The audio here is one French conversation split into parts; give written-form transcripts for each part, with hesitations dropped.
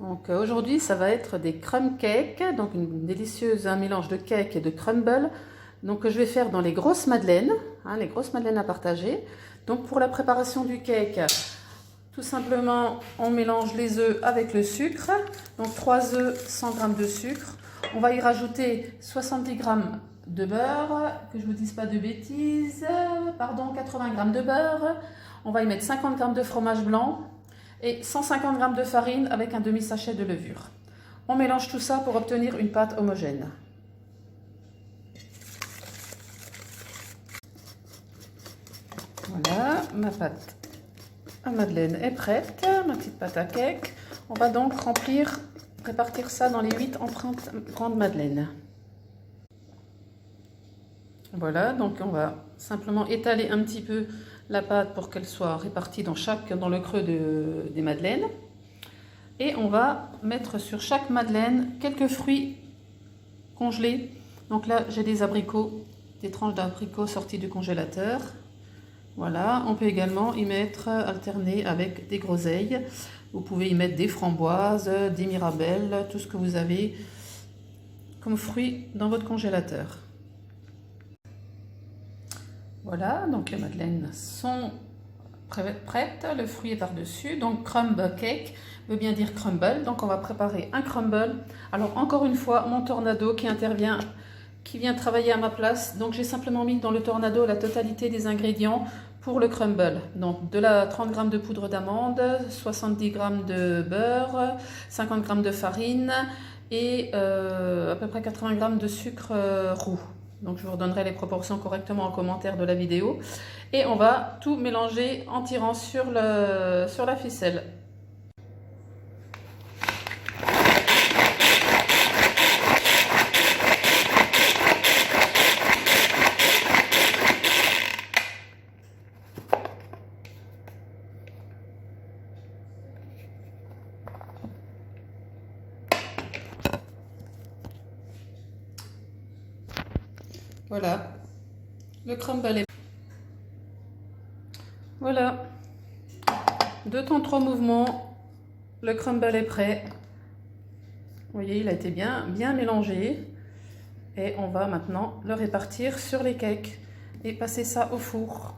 Donc aujourd'hui, ça va être des crumb cakes, donc un mélange de cake et de crumble. Donc que je vais faire dans les grosses madeleines, les grosses madeleines à partager. Donc pour la préparation du cake, tout simplement, on mélange les œufs avec le sucre. Donc 3 œufs, 100 g de sucre. On va y rajouter 70 g de beurre, que je ne vous dise pas de bêtises, pardon, 80 g de beurre. On va y mettre 50 g de fromage blanc et 150 g de farine avec un demi-sachet de levure. On mélange tout ça pour obtenir une pâte homogène. Voilà, ma pâte à madeleine est prête, ma petite pâte à cake. On va donc répartir ça dans les 8 empreintes grandes madeleines. Voilà, donc on va simplement étaler un petit peu la pâte pour qu'elle soit répartie dans le creux des madeleines. Et on va mettre sur chaque madeleine quelques fruits congelés. Donc là, j'ai des abricots, des tranches d'abricots sorties du congélateur. Voilà, on peut également y alterner avec des groseilles. Vous pouvez y mettre des framboises, des mirabelles, tout ce que vous avez comme fruits dans votre congélateur. Voilà, donc les madeleines sont prêtes, le fruit est par-dessus. Donc crumb cake veut bien dire crumble, donc on va préparer un crumble. Alors encore une fois, mon tornado qui vient travailler à ma place. Donc j'ai simplement mis dans le tornado la totalité des ingrédients pour le crumble. Donc 30 g de poudre d'amande, 70 g de beurre, 50 g de farine et à peu près 80 g de sucre roux. Donc je vous redonnerai les proportions correctement en commentaire de la vidéo. Et on va tout mélanger en tirant sur la ficelle. Voilà, le crumble est... Voilà, 2 temps 3 mouvements, le crumble est prêt. Vous voyez, il a été bien mélangé. Et on va maintenant le répartir sur les cakes et passer ça au four.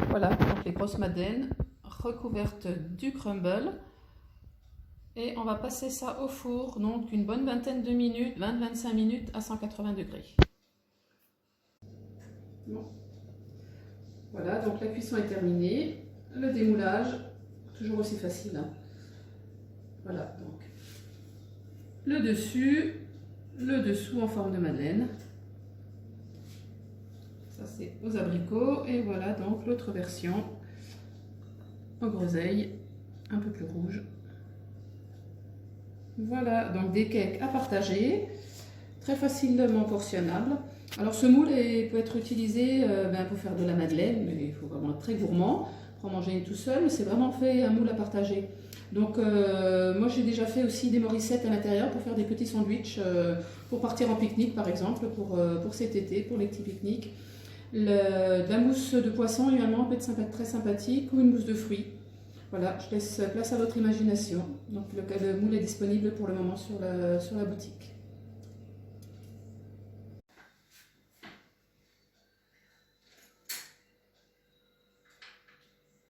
Voilà, donc les grosses madeleines recouvertes du crumble. Et on va passer ça au four, donc une bonne vingtaine de minutes, 20-25 minutes à 180 degrés. Bon. Voilà, donc la cuisson est terminée. Le démoulage, toujours aussi facile. Voilà, donc le dessus, le dessous en forme de madeleine. Ça c'est aux abricots. Et voilà donc l'autre version aux groseilles, un peu plus rouge. Voilà, donc des cakes à partager, très facilement portionnables. Alors ce moule peut être utilisé pour faire de la madeleine, mais il faut vraiment être très gourmand pour en manger une tout seul. C'est vraiment fait un moule à partager. Donc moi j'ai déjà fait aussi des morissettes à l'intérieur pour faire des petits sandwichs pour partir en pique-nique par exemple, pour cet été, pour les petits pique-niques. De la mousse de poisson également peut être très sympathique, ou une mousse de fruits. Voilà, je laisse place à votre imagination. Donc le moule est disponible pour le moment sur la boutique.